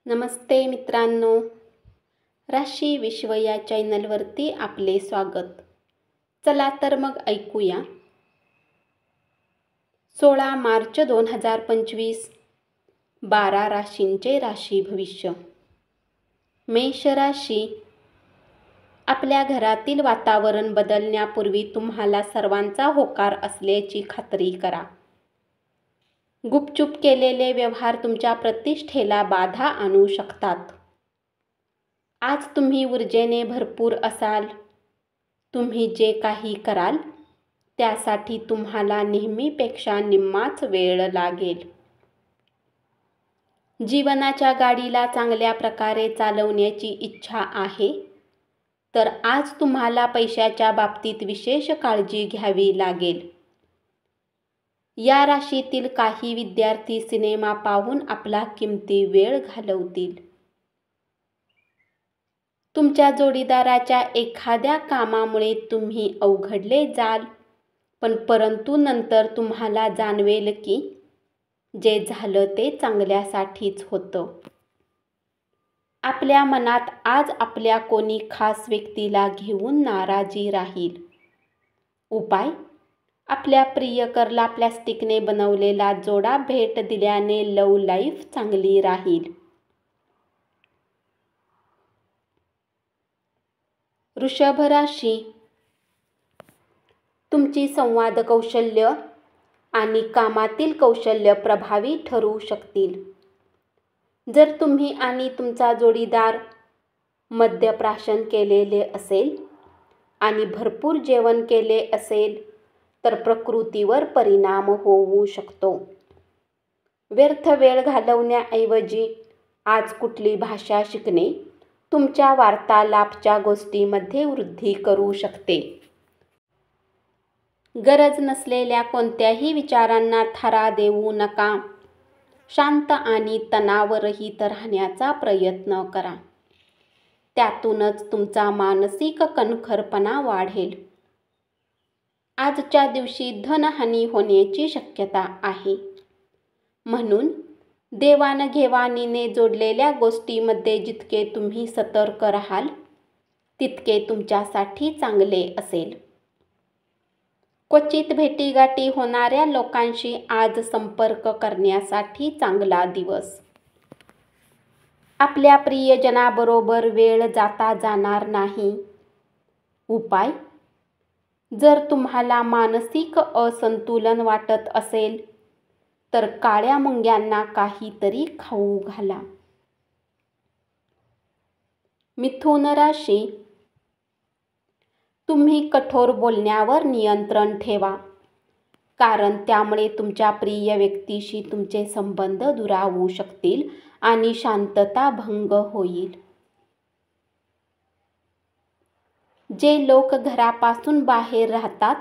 नमस्ते मित्रांनो, राशी विश्व या चॅनलवरती आपले स्वागत. चला तर मग ऐकूया 16 मार्च 2025 12 राशींचे राशी भविष्य. मेष राशी. आपल्या घरातील वातावरण बदलण्यापूर्वी तुम्हाला सर्वांचा होकार असल्याची खात्री करा. गुपचूप केलेले व्यवहार तुमच्या प्रतिष्ठेला बाधा आणू शकतात. आज तुम्ही ऊर्जेने भरपूर असाल. तुम्ही जे काही कराल त्यासाठी तुम्हाला नेहमीपेक्षा निम्माच वेळ लागेल. जीवनाच्या गाडीला चांगल्या प्रकारे चालवण्याची इच्छा आहे, तर आज तुम्हाला पैशाच्या बाबतीत विशेष काळजी घ्यावी लागेल. या राशीतील काही विद्यार्थी सिनेमा पाहून आपला किमती वेळ घालवतील. तुमच्या जोडीदाराच्या एखाद्या कामामुळे तुम्ही अवघडले जाल, परंतु नंतर तुम्हाला जाणवेल की जे झालं ते चांगल्यासाठीच होतं. आपल्या मनात आज आपल्या कोणी खास व्यक्तीला घेऊन नाराजी राहील. उपाय: आपल्या प्रियकरला प्लॅस्टिकने बनवलेला जोडा भेट दिल्याने लव्ह लाईफ चांगली राहील. वृषभ राशी. तुमची संवाद कौशल्य आणि कामातील कौशल्य प्रभावी ठरू शकतील. जर तुम्ही आणि तुमचा जोडीदार मद्यप्राशन केलेले असेल आणि भरपूर जेवण केले असेल तर प्रकृतीवर परिणाम होऊ शकतो. व्यर्थ वेळ घालवण्याऐवजी आज कुठली भाषा शिकणे तुमच्या वार्तालापाच्या गोष्टींमध्ये वृद्धी करू शकते. गरज नसलेल्या कोणत्याही विचारांना थारा देऊ नका. शांत आणि तणावरहित राहण्याचा प्रयत्न करा. त्यातूनच तुमचा मानसिक कणखरपणा वाढेल. आजच्या दिवशी धनहानी होण्याची शक्यता आहे. म्हणून देवाणघेवाणीने जोडलेल्या गोष्टींमध्ये जितके तुम्ही सतर्क राहाल तितके तुमच्यासाठी चांगले असेल. क्वचित भेटीगाठी होणाऱ्या लोकांशी आज संपर्क करण्यासाठी चांगला दिवस. आपल्या प्रियजनाबरोबर वेळ जाता जाणार नाही. उपाय: जर तुम्हाला मानसिक असंतुलन वाटत असेल तर काळ्या मुंग्यांना काहीतरी खाऊ घाला. मिथुन राशी. तुम्ही कठोर बोलण्यावर नियंत्रण ठेवा, कारण त्यामुळे तुमच्या प्रिय व्यक्तीशी तुमचे संबंध दुरावू शकतील आणि शांतता भंग होईल. जे लोक घरापासून बाहेर राहतात,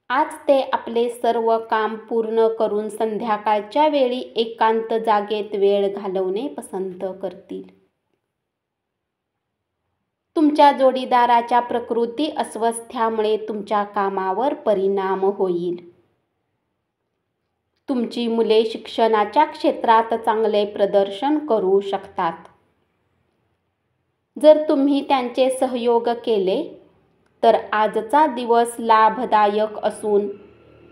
आज ते आपले सर्व काम पूर्ण करून संध्याकाळच्या वेळी एकांत जागेत वेळ घालवणे पसंत करतील. तुमच्या जोडीदाराच्या प्रकृती अस्वास्थ्यामुळे तुमच्या कामावर परिणाम होईल. तुमची मुले शिक्षणाच्या क्षेत्रात चांगले प्रदर्शन करू शकतात. जर तुम्ही त्यांचे सहयोग केले तर आजचा दिवस लाभदायक असून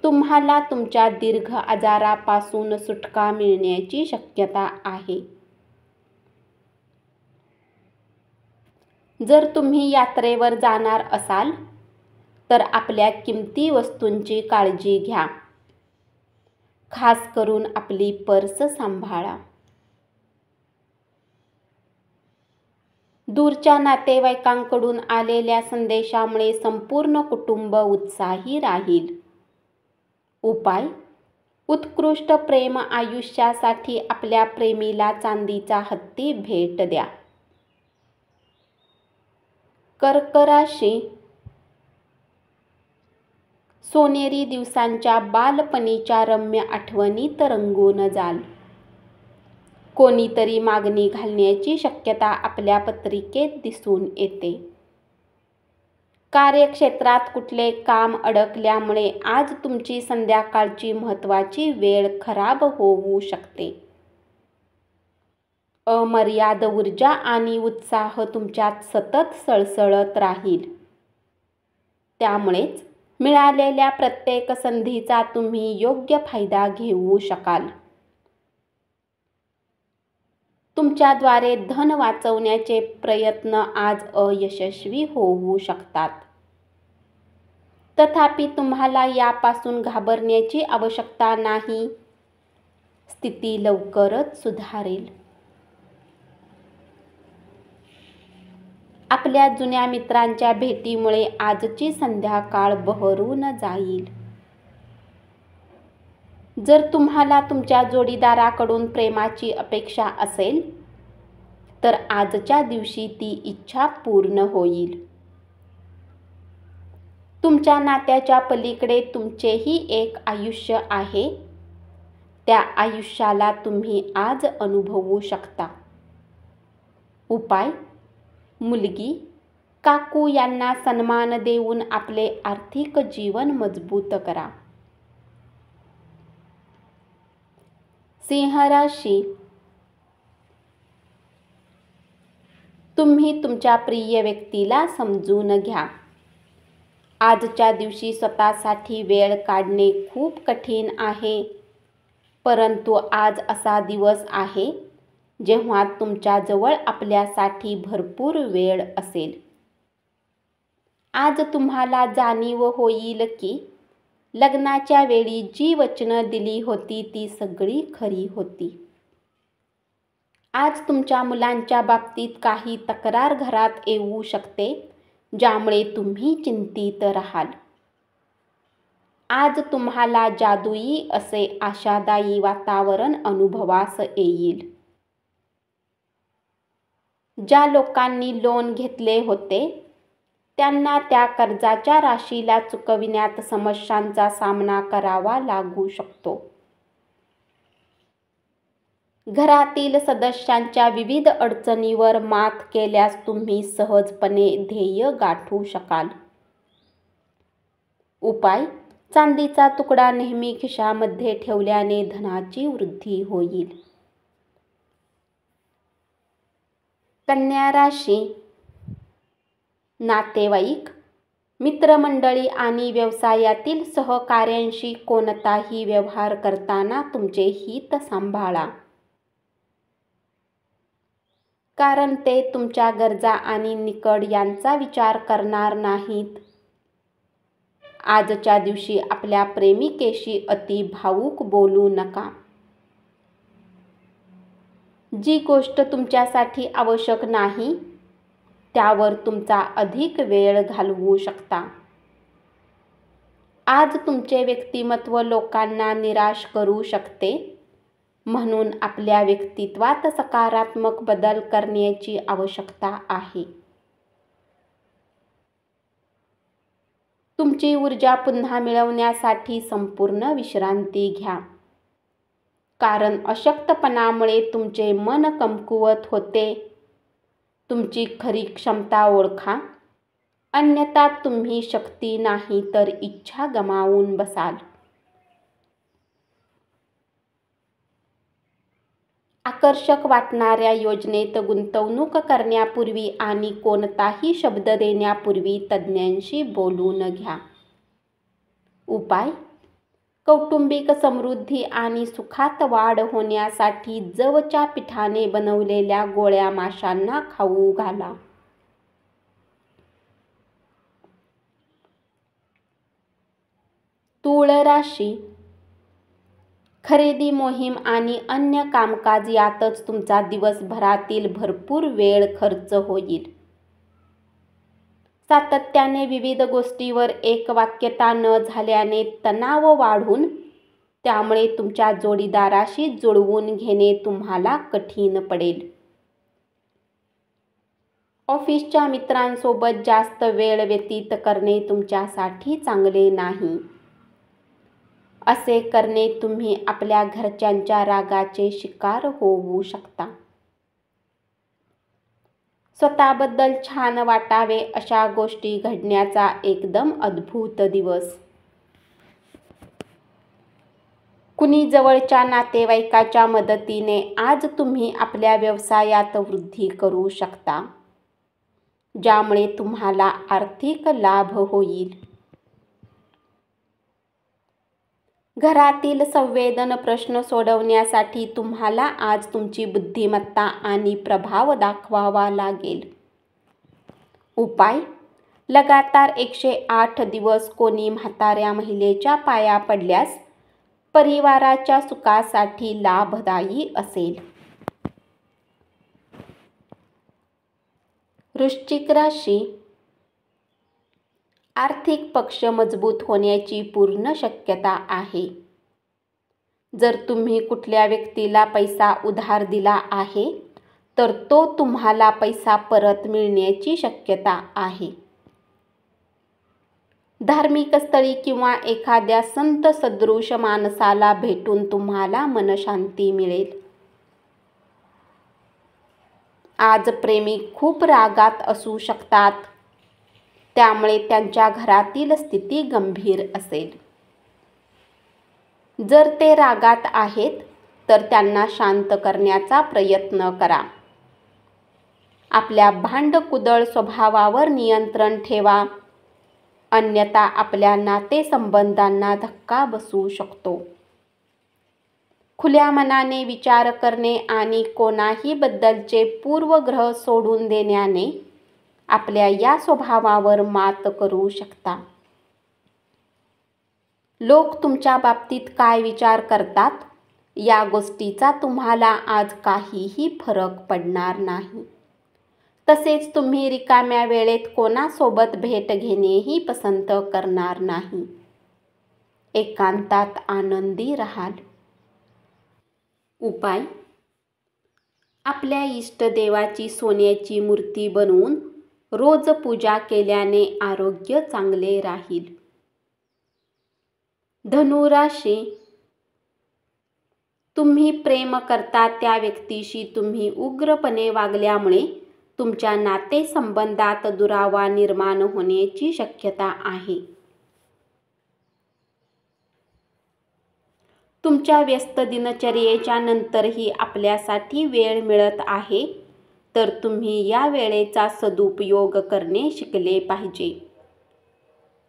तुम्हाला तुमच्या दीर्घ आजारापासून सुटका मिळण्याची शक्यता आहे. जर तुम्ही यात्रेवर जाणार असाल तर आपल्या किमती वस्तूंची काळजी घ्या. खास करून आपली पर्स सांभाळा. दूरच्या नातेवाईकांकडून आलेल्या संदेशामुळे संपूर्ण कुटुंब उत्साही राहील. उपाय: उत्कृष्ट प्रेम आयुष्यासाठी आपल्या प्रेमीला चांदीचा हत्ती भेट द्या. कर्क राशी. सोनेरी दिवसांच्या बालपणीच्या रम्य आठवणीत रंगून जाल. कोणीतरी मागणी घालण्याची शक्यता आपल्या पत्रिकेत दिसून येते. कार्यक्षेत्रात कुठले काम अडकल्यामुळे आज तुमची संध्याकाळची महत्त्वाची वेळ खराब होऊ शकते. अमर्याद ऊर्जा आणि उत्साह तुमच्यात सतत सळसळत राहील. त्यामुळेच मिळालेल्या प्रत्येक संधीचा तुम्ही योग्य फायदा घेऊ शकाल. तुमच्याद्वारे धन वाचवण्याचे प्रयत्न आज अयशस्वी होऊ शकतात. तथापि तुम्हाला यापासून घाबरण्याची आवश्यकता नाही. स्थिती लवकरच सुधारेल. आपल्या जुन्या मित्रांच्या भेटीमुळे आजची संध्याकाळ बहरून जाईल. जर तुम्हाला तुमच्या जोडीदाराकडून प्रेमाची अपेक्षा असेल तर आजच्या दिवशी ती इच्छा पूर्ण होईल. तुमच्या नात्याच्या पलीकडे तुमचेही एक आयुष्य आहे. त्या आयुष्याला तुम्ही आज अनुभवू शकता. उपाय: मुलगी, काकू यांना सन्मान देऊन आपले आर्थिक जीवन मजबूत करा. सिंह राशी, तुम्ही तुमच्या प्रिय व्यक्तीला समजून घ्या. आजच्या दिवशी स्वतःसाठी वेळ काढणे खूप कठीण आहे, परंतु आज असा दिवस आहे जेव्हा तुमच्याजवळ आपल्यासाठी भरपूर वेळ असेल. आज तुम्हाला जाणीव होईल की लग्नाच्या वेळी जी वचनं दिली होती ती सगळी खरी होती. आज तुमच्या मुलांच्या बाबतीत काही तक्रार घरात येऊ शकते, ज्यामुळे तुम्ही चिंतित राहाल. आज तुम्हाला जादुई असे आशादायी वातावरण अनुभवास येईल. ज्या लोकांनी लोन घेतले होते त्यांना त्या कर्जाच्या राशीला चुकविण्यात समस्यांचा सामना करावा लागू शकतो. घरातील सदस्यांच्या विविध अडचणींवर मात केल्यास तुम्ही सहजपणे ध्येय गाठू शकाल. उपाय: चांदीचा तुकडा नेहमी खिशामध्ये ठेवल्याने धनाची वृद्धी होईल. कन्या राशी, नातेवाईक, मित्रमंडळी आणि व्यवसायातील सहकाऱ्यांशी कोणताही व्यवहार करताना तुमचे हित सांभाळा, कारण ते तुमच्या गरजा आणि निकड यांचा विचार करणार नाहीत. आजच्या दिवशी आपल्या प्रेमिकेशी अति भावूक बोलू नका. जी गोष्ट तुमच्यासाठी आवश्यक नाही त्यावर तुमचा अधिक वेळ घालवू शकता. आज तुमचे व्यक्तिमत्व लोकांना निराश करू शकते, म्हणून आपल्या व्यक्तित्वात सकारात्मक बदल करण्याची आवश्यकता आहे. तुमची ऊर्जा पुन्हा मिळवण्यासाठी संपूर्ण विश्रांती घ्या, कारण अशक्तपणामुळे तुमचे मन कमकुवत होते. तुमची खरी क्षमता ओळखा, अन्यथा तुम्ही शक्ती नाही तर इच्छा गमावून बसाल. आकर्षक वाटणाऱ्या योजनेत गुंतवणूक करण्यापूर्वी आणि कोणताही शब्द देण्यापूर्वी तज्ज्ञांशी बोलून घ्या. उपाय: कौटुंबिक समृद्धी आणि सुखात वाढ होण्यासाठी जवच्या पिठाने बनवलेल्या गोळ्या माशांना खाऊ घाला. तूळ राशी, खरेदी मोहीम आणि अन्य कामकाज यातच तुमचा दिवसभरातील भरपूर वेळ खर्च होईल. सातत्याने विविध गोष्टींवर एकवाक्यता न झाल्याने तणाव वाढून त्यामुळे तुमच्या जोडीदाराशी जुळवून घेणे तुम्हाला कठीण पडेल. ऑफिसच्या मित्रांसोबत जास्त वेळ व्यतीत करणे तुमच्यासाठी चांगले नाही. असे करणे तुम्ही आपल्या घरच्यांच्या रागाचे शिकार होऊ शकता. स्वतःबद्दल छान वाटावे अशा गोष्टी घडण्याचा एकदम अद्भुत दिवस. कुणी जवळच्या नातेवाईकाच्या मदतीने आज तुम्ही आपल्या व्यवसायात वृद्धी करू शकता, ज्यामुळे तुम्हाला आर्थिक लाभ होईल. घरातील संवेदन प्रश्न सोडवण्यासाठी तुम्हाला आज तुमची बुद्धिमत्ता आणि प्रभाव दाखवावा लागेल. उपाय: लगातार 108 दिवस कोणी म्हाताऱ्या महिलेच्या पाया पडल्यास परिवाराच्या सुखासाठी लाभदायी असेल. वृश्चिक राशी. आर्थिक पक्ष मजबूत होण्याची पूर्ण शक्यता आहे. जर तुम्ही कुठल्या व्यक्तीला पैसा उधार दिला आहे तर तो तुम्हाला पैसा परत मिळण्याची शक्यता आहे. धार्मिक स्थळी किंवा एखाद्या संत सदृश माणसाला भेटून तुम्हाला मनशांती मिळेल. आज प्रेमी खूप रागात असू शकतात, त्यामुळे त्यांच्या घरातील स्थिती गंभीर असेल. जर ते रागात आहेत तर त्यांना शांत करण्याचा प्रयत्न करा. आपल्या भांडकुदळ स्वभावावर नियंत्रण ठेवा, अन्यथा आपल्या नातेसंबंधांना धक्का बसू शकतो. खुल्या मनाने विचार करणे आणि कोणाही बद्दलचे पूर्वग्रह सोडून देण्याने आपल्या या स्वभावावर मात करू शकता. लोक तुमच्या बाबतीत काय विचार करतात या गोष्टीचा तुम्हाला आज काहीही फरक पडणार नाही. तसेच तुम्ही रिकाम्या वेळेत कोणासोबत भेट घेणेही पसंत करणार नाही. एकांतात आनंदी राहाल. उपाय: आपल्या इष्टदेवाची सोन्याची मूर्ती बनवून रोज पूजा केल्याने आरोग्य चांगले राहील. धनु राशी. तुम्ही प्रेम करता त्या व्यक्तीशी तुम्ही उग्रपणे वागल्यामुळे तुमच्या नातेसंबंधात दुरावा निर्माण होण्याची शक्यता आहे. तुमच्या व्यस्त दिनचर्येच्या नंतरही आपल्यासाठी वेळ मिळत आहे, तर तुम्ही या वेळेचा सदुपयोग करणे शिकले पाहिजे.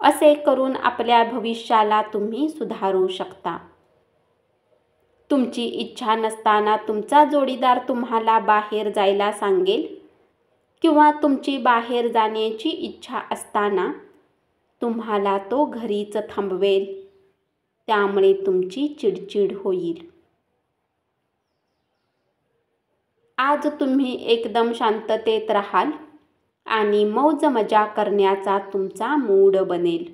असे करून आपल्या भविष्याला तुम्ही सुधारू शकता. तुमची इच्छा नसताना तुमचा जोडीदार तुम्हाला बाहेर जायला सांगेल किंवा तुमची बाहेर जाण्याची इच्छा असताना तुम्हाला तो घरीच थांबवेल, त्यामुळे तुमची चिडचिड होईल. आज तुम्ही एकदम शांततेत राहाल आणि मौज मजा करण्याचा तुमचा मूड बनेल.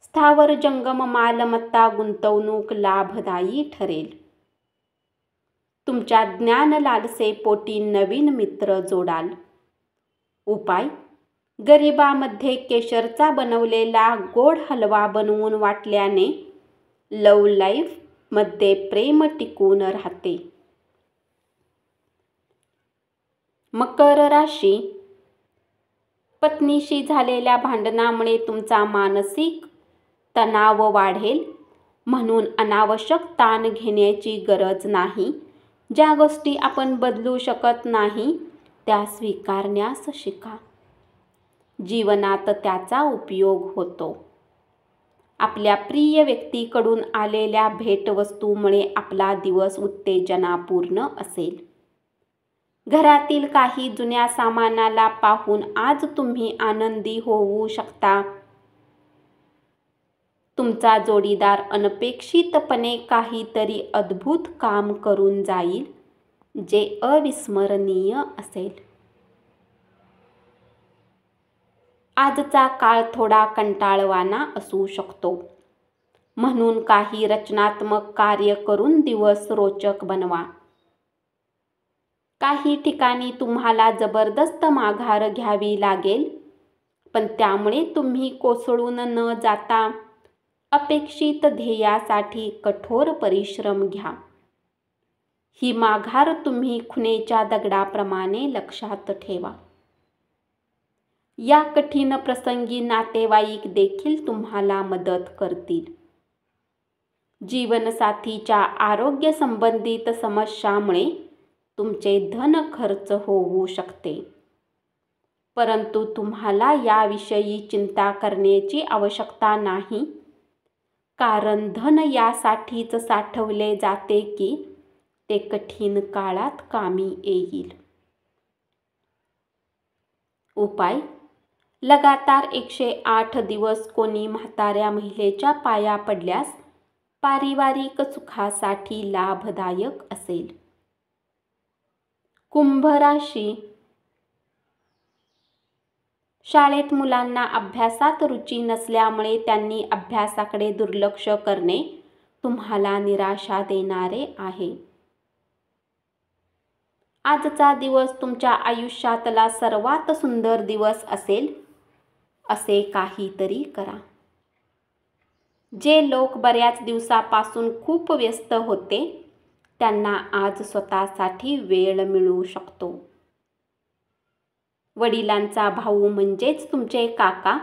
स्थावर जंगम मालमत्ता गुंतवणूक लाभदायी ठरेल. तुमच्या ज्ञान लालसेपोटी नवीन मित्र जोडाल. उपाय: गरिबामध्ये केशरचा बनवलेला गोड हलवा बनवून वाटल्याने लव्ह लाईफ मध्ये प्रेम टिकून राहते. मकर राशी. पत्नीशी झालेल्या भांडणामुळे तुमचा मानसिक तणाव वाढेल, म्हणून अनावश्यक ताण घेण्याची गरज नाही. ज्या गोष्टी आपण बदलू शकत नाही त्या स्वीकारण्यास शिका. जीवनात त्याचा उपयोग होतो. आपल्या प्रिय व्यक्तीकडून आलेल्या भेटवस्तूमुळे आपला दिवस उत्तेजनापूर्ण असेल. घरातील काही जुन्या सामानाला पाहून आज तुम्ही आनंदी होऊ शकता. तुमचा जोडीदार अनपेक्षितपणे काहीतरी अद्भुत काम करून जाईल, जे अविस्मरणीय असेल. आजचा काळ थोडा कंटाळवाणा असू शकतो, म्हणून काही रचनात्मक कार्य करून दिवस रोचक बनवा. काही ठिकाणी तुम्हाला जबरदस्त माघार घ्यावी लागेल, पण त्यामुळे तुम्ही कोसळून न जाता अपेक्षित ध्येयासाठी कठोर परिश्रम घ्या. ही माघार तुम्ही खुणेच्या दगडाप्रमाणे लक्षात ठेवा. या कठीण प्रसंगी नातेवाईक देखील तुम्हाला मदत करतील. जीवनसाथीच्या आरोग्य संबंधित समस्यामुळे तुमचे धन खर्च होऊ शकते, परंतु तुम्हाला याविषयी चिंता करण्याची आवश्यकता नाही, कारण धन यासाठीच साठवले जाते की ते कठीण काळात कामी येईल. उपाय: लगातार 108 दिवस कोणी म्हाताऱ्या महिलेच्या पाया पडल्यास पारिवारिक सुखासाठी लाभदायक असेल. कुंभ राशी. शाळेत मुलांना अभ्यासात रुची नसल्यामुळे त्यांनी अभ्यासाकडे दुर्लक्ष करणे तुम्हाला निराशा देणारे आहे. आजचा दिवस तुमच्या आयुष्यातला सर्वात सुंदर दिवस असेल असे काहीतरी करा. जे लोक बऱ्याच दिवसापासून खूप व्यस्त होते त्यांना आज स्वतःसाठी वेळ मिळू शकतो. वडिलांचा भाऊ म्हणजेच तुमचे काका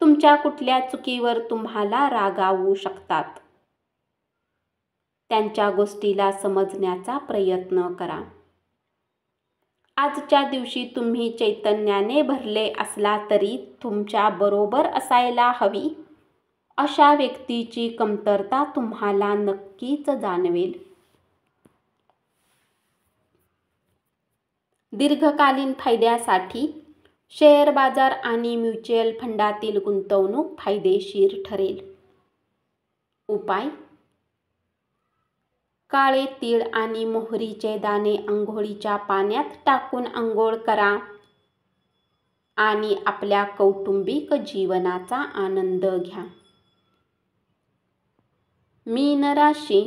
तुमच्या कुठल्या चुकीवर तुम्हाला रागावू शकतात. त्यांच्या गोष्टीला समजण्याचा प्रयत्न करा. आजच्या दिवशी तुम्ही चैतन्याने भरले असला तरी तुमच्या बरोबर असायला हवी अशा व्यक्तीची कमतरता तुम्हाला नक्कीच जाणवेल. दीर्घकालीन फायद्यासाठी शेअर बाजार आणि म्युच्युअल फंडातील गुंतवणूक फायदेशीर ठरेल. उपाय: काळे तीळ आणि मोहरीचे दाणे अंघोळीच्या पाण्यात टाकून अंघोळ करा आणि आपल्या कौटुंबिक जीवनाचा आनंद घ्या. मीन राशी.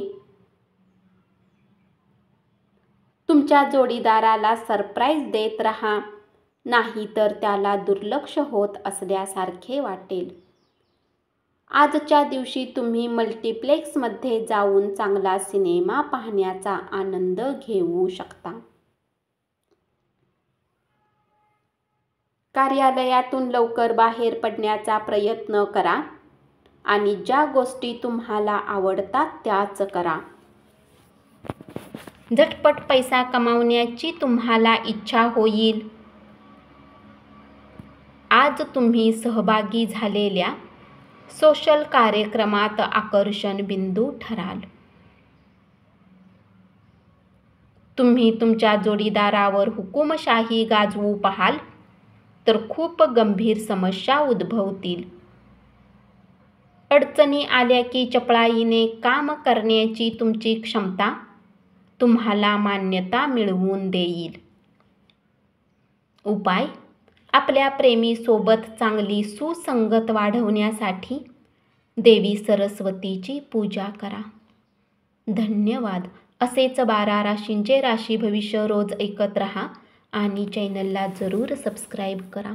तुमच्या जोडीदाराला सरप्राईज देत राहा, नाहीतर त्याला दुर्लक्ष होत असल्यासारखे वाटेल. आजच्या दिवशी तुम्ही मल्टिप्लेक्समध्ये जाऊन चांगला सिनेमा पाहण्याचा आनंद घेऊ शकता. कार्यालयातून लवकर बाहेर पडण्याचा प्रयत्न करा आणि ज्या गोष्टी तुम्हाला आवडतात त्याच करा. झटपट पैसा कमावण्याची तुम्हाला इच्छा होईल. आज तुम्ही सहभागी झालेल्या सोशल कार्यक्रमात आकर्षण बिंदू ठराल. तुम्ही तुमच्या जोडीदारावर हुकूमशाही गाजवू पाहाल तर खूप गंभीर समस्या उद्भवतील. अडचणी आल्या की चपळाईने काम करण्याची तुमची क्षमता तुम्हाला मान्यता मिळवून देईल. उपाय: आपल्या प्रेमीसोबत चांगली सुसंगत वाढवण्यासाठी देवी सरस्वतीची पूजा करा. धन्यवाद. असेच 12 राशींचे राशी भविष्य रोज ऐकत रहा आणि चॅनलला जरूर सबस्क्राईब करा.